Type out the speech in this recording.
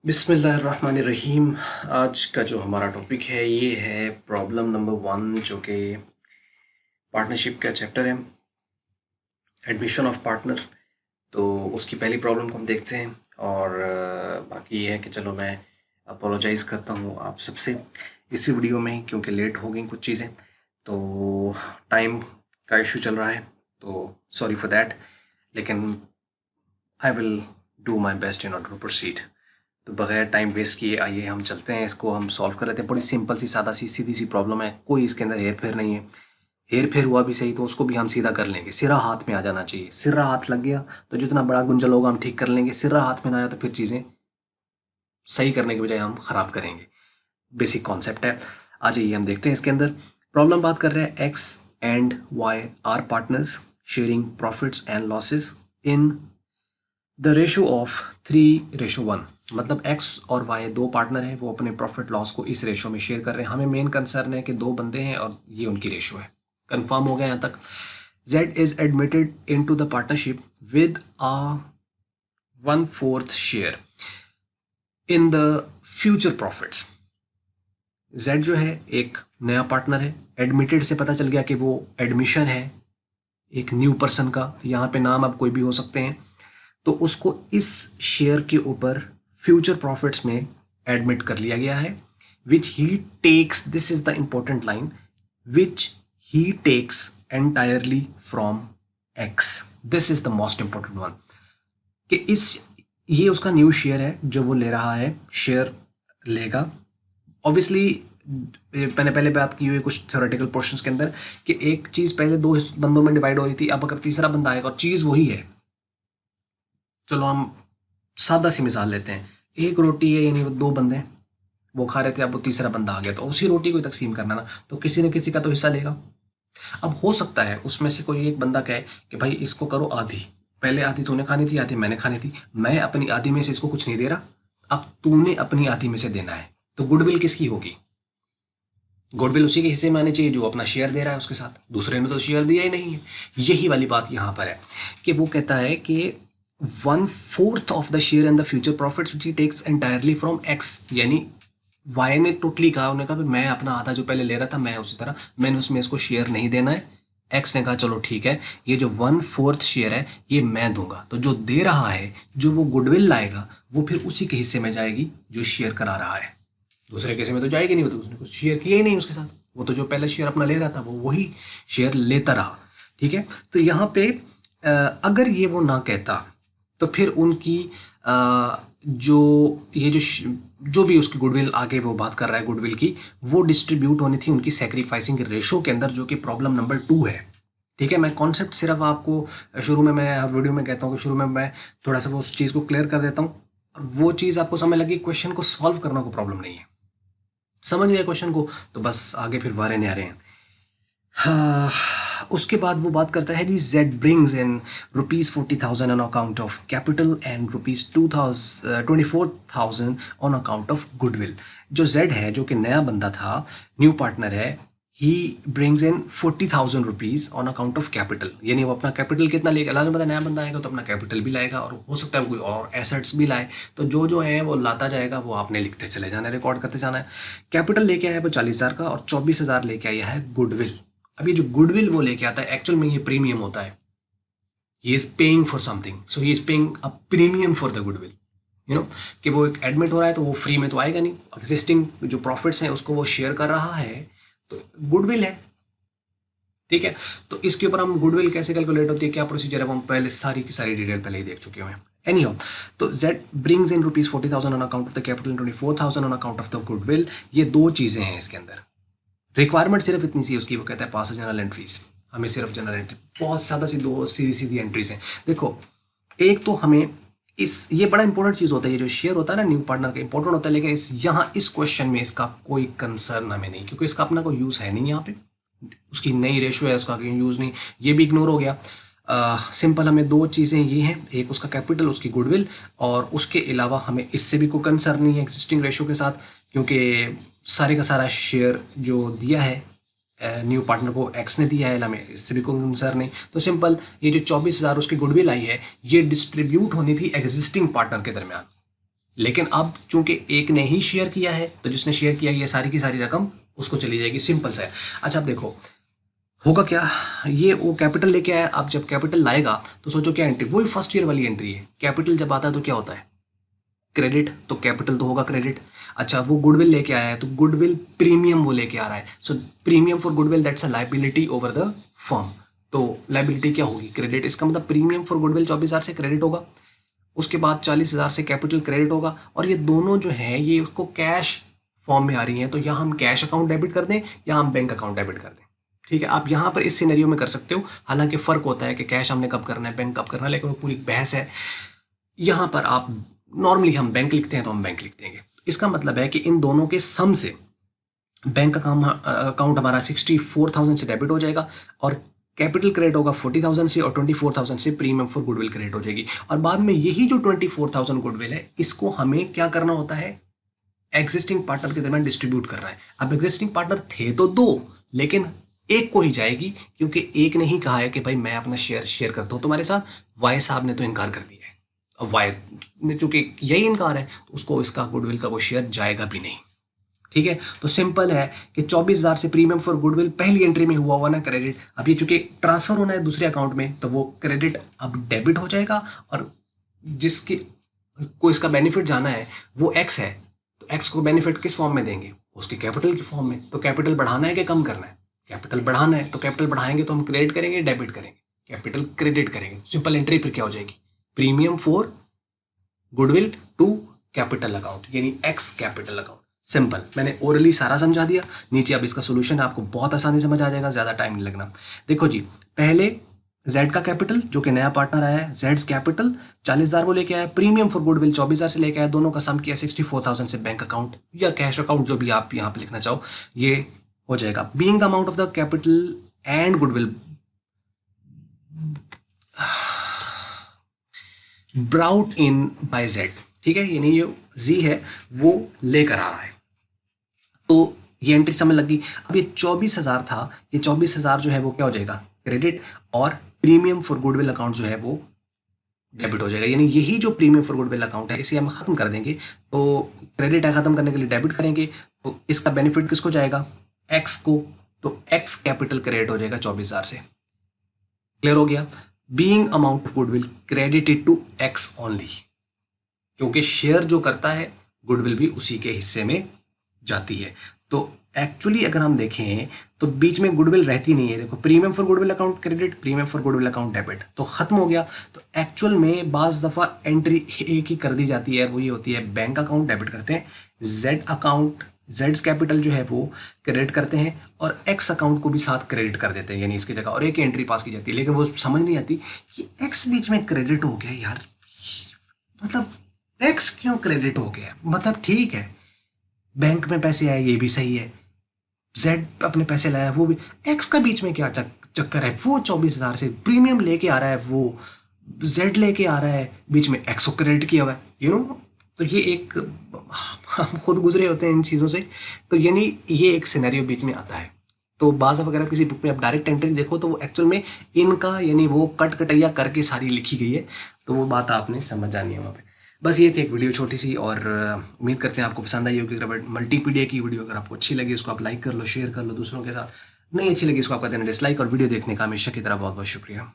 बिस्मिल्लाहिर्रहमानिर्रहीम। आज का जो हमारा टॉपिक है ये है प्रॉब्लम नंबर 1, जो कि पार्टनरशिप का चैप्टर है, एडमिशन ऑफ पार्टनर। तो उसकी पहली प्रॉब्लम को हम देखते हैं और बाकी ये है कि चलो मैं अपोलोजाइज़ करता हूँ आप सबसे इसी वीडियो में, क्योंकि लेट हो गई कुछ चीज़ें, तो टाइम का इशू चल रहा है, तो सॉरी फॉर दैट। लेकिन I will do my best in order to proceed. तो बगैर टाइम वेस्ट किए आइए हम चलते हैं, इसको हम सॉल्व कर लेते हैं। बड़ी सिंपल सी सादा सी सीधी सी प्रॉब्लम है, कोई इसके अंदर हेर फेर नहीं है। हेर फेर हुआ भी सही तो उसको भी हम सीधा कर लेंगे, सिरा हाथ में आ जाना चाहिए। सिरा हाथ लग गया तो जितना बड़ा गुंजल होगा हम ठीक कर लेंगे, सिरा हाथ में ना आया तो फिर चीज़ें सही करने के बजाय हम ख़राब करेंगे। बेसिक कॉन्सेप्ट है। आ जाइए हम देखते हैं इसके अंदर। प्रॉब्लम बात कर रहे हैं X and Y are partners sharing profits and losses in the ratio of 3:1। मतलब एक्स और वाई दो पार्टनर हैं, वो अपने प्रॉफिट लॉस को इस रेशो में शेयर कर रहे हैं। हमें मेन कंसर्न है कि दो बंदे हैं और ये उनकी रेशो है। कंफर्म हो गया यहाँ तक। Z is admitted into the partnership with a 1/4 share in the future profits. Z जो है एक नया पार्टनर है, एडमिटेड से पता चल गया कि वो एडमिशन है एक न्यू पर्सन का, यहाँ पे नाम अब कोई भी हो सकते हैं। तो उसको इस शेयर के ऊपर फ्यूचर प्रॉफिट्स में एडमिट कर लिया गया है, which he takes, this is the important line, which he takes entirely from X. This is the most important one, कि इस ये उसका न्यू शेयर है जो वो ले रहा है, शेयर लेगा। ऑब्वियसली मैंने पहले बात की हुई कुछ थ्योरेटिकल पोर्शंस के अंदर कि एक चीज़ पहले दो बंदों में डिवाइड हो रही थी, अब अगर तीसरा बंदा आएगा और चीज़ वही है। चलो हम सादा सी मिसाल लेते हैं, एक रोटी है, यानी वो दो बंदे वो खा रहे थे, अब वो तीसरा बंदा आ गया तो उसी रोटी को तकसीम करना ना, तो किसी न किसी का तो हिस्सा लेगा। अब हो सकता है उसमें से कोई एक बंदा कहे कि भाई इसको करो आधी, पहले आधी तूने खानी थी, आधी मैंने खानी थी, मैं अपनी आधी में से इसको कुछ नहीं दे रहा, अब तूने अपनी आधी में से देना है। तो गुडविल किसकी होगी? गुडविल उसी के हिस्से में आनी चाहिए जो अपना शेयर दे रहा है उसके साथ, दूसरे ने तो शेयर दिया ही नहीं है। यही वाली बात यहाँ पर है कि वो कहता है कि 1/4 of the share and the future profits which he takes entirely from X. यानी वाई ने टोटली कहा, उन्होंने कहा मैं अपना आधा जो पहले ले रहा था मैं उसी तरह, मैंने उसमें इसको शेयर नहीं देना है। एक्स ने कहा चलो ठीक है, ये जो 1/4 शेयर है ये मैं दूंगा। तो जो दे रहा है, जो वो गुडविल लाएगा, वो फिर उसी के हिस्से में जाएगी जो शेयर करा रहा है। दूसरे किसी में तो जाएगी नहीं, वो तो उसने कुछ शेयर किया ही नहीं उसके साथ, वो तो जो पहले शेयर अपना ले रहा था वो वही शेयर लेता रहा। ठीक है, तो यहाँ पे अगर ये वो ना कहता तो फिर उनकी जो ये जो भी उसकी गुडविल आगे वो बात कर रहा है गुडविल की, वो डिस्ट्रीब्यूट होनी थी उनकी सेक्रीफाइसिंग रेशो के अंदर, जो कि प्रॉब्लम नंबर 2 है। ठीक है, मैं कॉन्सेप्ट सिर्फ आपको शुरू में, मैं हर वीडियो में कहता हूँ कि शुरू में मैं थोड़ा सा वो उस चीज़ को क्लियर कर देता हूँ, और वो चीज़ आपको समझ लगी, क्वेश्चन को सॉल्व करना को प्रॉब्लम नहीं है। समझ गए क्वेश्चन को तो बस आगे फिर वारे न्यारे हैं। हाँ, उसके बाद वो बात करता है जी, Z brings in ₹40,000 on account of capital and ₹24,000 on account of goodwill. जो जेड है, जो कि नया बंदा था, न्यू पार्टनर है, he brings in ₹40,000 on account of capital. यानी वो अपना कैपिटल कितना लेगा, लाजमी पता नया बंदा आएगा तो अपना कैपिटल भी लाएगा, और हो सकता है कोई और एसेट्स भी लाए। तो जो जो है वो लाता जाएगा, वो आपने लिखते चले जाना है, रिकॉर्ड करते जाना है। कैपिटल लेके आया है वो 40,000 का, और 24,000 लेके आया है गुडविल। अब ये जो गुडविल वो लेके आता है, एक्चुअल में ये प्रीमियम होता है। He is paying for something, so he is paying a premium for the goodwill. You know कि वो एक एडमिट हो रहा है तो वो फ्री में तो आएगा नहीं, एग्जिस्टिंग जो प्रॉफिट्स हैं उसको वो शेयर कर रहा है, तो गुडविल है। ठीक है, तो इसके ऊपर हम गुडविल कैसे कैलकुलेट होती है, क्या प्रोसीजर है, वो हम पहले सारी की सारी डिटेल पहले ही देख चुके हैं। एनीहाउ, तो Z brings in ₹40,000 on account of the capital and 24,000 on account of the goodwill. ये दो चीज़ें हैं इसके अंदर। रिक्वायरमेंट सिर्फ इतनी सी उसकी, वो कहता है पास जनरल एंट्रीज, हमें सिर्फ जनरल एंट्री, बहुत सादा सी दो सीधी सीधी एंट्रीज हैं। देखो, एक तो हमें ये बड़ा इंपॉर्टेंट चीज़ होता है, ये जो शेयर होता है ना न्यू पार्टनर का, इंपॉर्टेंट होता है, लेकिन यहाँ इस क्वेश्चन में इसका कोई कंसर्न हमें नहीं, क्योंकि इसका अपना कोई यूज़ है नहीं यहाँ पे, उसकी नई रेशो है, उसका कोई यूज़ नहीं, ये भी इग्नोर हो गया। सिंपल हमें दो चीज़ें ये हैं, एक उसका कैपिटल, उसकी गुडविल, और उसके अलावा हमें इससे भी कोई कंसर्न नहीं है एग्जिस्टिंग रेशो के साथ, क्योंकि सारे का सारा शेयर जो दिया है न्यू पार्टनर को एक्स ने दिया है, हमें इससे भी कोई कंसर्न नहीं। तो सिंपल ये जो 24,000 उसकी गुडविल आई है, ये डिस्ट्रीब्यूट होनी थी एग्जिस्टिंग पार्टनर के दरमियान। लेकिन अब चूंकि एक ने ही शेयर किया है तो जिसने शेयर किया ये सारी की सारी रकम उसको चली जाएगी, सिंपल सा है। अच्छा अब देखो होगा क्या, ये वो कैपिटल लेके आया, अब जब कैपिटल लाएगा तो सोचो क्या एंट्री, वही फर्स्ट ईयर वाली एंट्री है। कैपिटल जब आता है तो क्या होता है, क्रेडिट, तो कैपिटल तो होगा क्रेडिट। अच्छा वो गुडविल लेके आया है तो गुडविल प्रीमियम वो लेके आ रहा है, सो premium for goodwill that's a liability over the firm, तो लाइबिलिटी क्या होगी, क्रेडिट। इसका मतलब प्रीमियम फॉर गुडविल 24,000 से क्रेडिट होगा, उसके बाद 40,000 से कैपिटल क्रेडिट होगा, और ये दोनों जो है ये उसको कैश फॉर्म में आ रही हैं, तो यहाँ हम कैश अकाउंट डेबिट कर दें या हम बैंक अकाउंट डेबिट कर दें। ठीक है, आप यहाँ पर इस सिनेरियो में कर सकते हो, हालांकि फ़र्क होता है कि कैश हमने कब करना है, बैंक कब करना है, लेकिन वो पूरी बहस है। यहाँ पर आप नॉर्मली हम बैंक लिखते हैं तो हम बैंक लिख देंगे। इसका मतलब है कि इन दोनों के सम से बैंक अकाउंट हमारा 64,000 से डेबिट हो जाएगा, और कैपिटल क्रेडिट होगा 40,000 से, और 24,000 से प्रीमियम फॉर गुडविल क्रेडिट हो जाएगी। और बाद में यही जो 24,000 गुडविल है इसको हमें क्या करना होता है, एग्जिस्टिंग पार्टनर के दरमियान डिस्ट्रीब्यूट करना है। अब एग्जिस्टिंग पार्टनर थे तो दो, लेकिन एक को ही जाएगी, क्योंकि एक ने ही कहा है कि भाई मैं अपना शेयर करता हूं तुम्हारे साथ, वाई साहब ने तो इनकार कर दिया है। अब वाई ने चूंकि यही इनकार है तो उसको इसका गुडविल का वो शेयर जाएगा भी नहीं। ठीक है, तो सिंपल है कि 24,000 से प्रीमियम फॉर गुडविल पहली एंट्री में हुआ ना क्रेडिट, अब ये चूंकि ट्रांसफर होना है दूसरे अकाउंट में तो वो क्रेडिट अब डेबिट हो जाएगा, और जिसके को इसका बेनिफिट जाना है वो एक्स है, तो एक्स को बेनिफिट किस फॉर्म में देंगे, उसके कैपिटल की फॉर्म में। तो कैपिटल बढ़ाना है कि कम करना है, कैपिटल बढ़ाना है, तो कैपिटल बढ़ाएंगे तो हम क्रेडिट करेंगे डेबिट करेंगे, कैपिटल क्रेडिट करेंगे। सिंपल एंट्री फिर क्या हो जाएगी, premium for goodwill to capital account, यानी एक्स कैपिटल अकाउंट। सिंपल, मैंने ओरली सारा समझा दिया, नीचे अब इसका सोल्यूशन आपको बहुत आसानी समझ आ जाएगा, ज़्यादा टाइम नहीं लगना। देखो जी, पहले जेड का कैपिटल जो कि नया पार्टनर आया है, जेड्स कैपिटल 40,000 वो लेके आया, प्रीमियम फॉर गुडविल 24,000 से लेके आया, दोनों का सम किया 64,000 से, बैंक अकाउंट या कैश अकाउंट जो भी आप यहाँ पे लिखना चाहो ये हो जाएगा। Being the amount of the capital and goodwill brought in by Z, ठीक है, यानी ये जी है वो लेकर आ रहा है, तो ये एंट्री समझ लगी। अब ये 24,000 था, ये 24,000 जो है वो क्या हो जाएगा, क्रेडिट, और प्रीमियम फॉर गुडविल अकाउंट जो है वो डेबिट हो जाएगा। यानी यही जो प्रीमियम फॉर गुडविल अकाउंट है इसे हम खत्म कर देंगे, तो क्रेडिट है खत्म करने के लिए डेबिट करेंगे, तो इसका बेनिफिट किसको जाएगा, एक्स को, तो एक्स कैपिटल क्रेडिट हो जाएगा 24,000 से। क्लियर हो गया, being amount of goodwill credited to X only, क्योंकि शेयर जो करता है गुडविल भी उसी के हिस्से में जाती है। तो एक्चुअली अगर हम देखें तो बीच में गुडविल रहती नहीं है, देखो premium for goodwill account credit, premium for goodwill account debit, तो खत्म हो गया। तो एक्चुअल में बाज दफ़ा एंट्री एक ही कर दी जाती है, वो ये होती है बैंक अकाउंट डेबिट करते हैं, जेड अकाउंट जेड्स कैपिटल जो है वो क्रेडिट करते हैं, और एक्स अकाउंट को भी साथ क्रेडिट कर देते हैं, यानी इसकी जगह, और एक एंट्री पास की जाती है। लेकिन वो समझ नहीं आती कि एक्स बीच में क्रेडिट हो गया यार, मतलब एक्स क्यों क्रेडिट हो गया, मतलब ठीक है बैंक में पैसे आए ये भी सही है, जेड अपने पैसे लाया वो भी, एक्स का बीच में क्या चक्कर है, वो 24,000 से प्रीमियम लेके आ रहा है, वो जेड लेके आ रहा है, बीच में एक्स को क्रेडिट किया हुआ है, तो ये एक हम खुद गुजरे होते हैं इन चीज़ों से, तो यानी ये एक सिनेरियो बीच में आता है। तो बाज़ अगर आप किसी बुक में आप डायरेक्ट एंट्री देखो तो वो एक्चुअल में इनका यानी वो कटैया करके सारी लिखी गई है, तो वो बात आपने समझ जानी है वहाँ पे। बस ये थी एक वीडियो छोटी सी, और उम्मीद करते हैं आपको पसंद आई होगी। अगर मल्टीपीडिया की वीडियो अगर आपको अच्छी लगी उसको आप लाइक कर लो, शेयर कर लो दूसरों के साथ, नहीं अच्छी लगी इसको आप कर देना डिसलाइक, और वीडियो देखने का हमेशा की तरह बहुत बहुत शुक्रिया।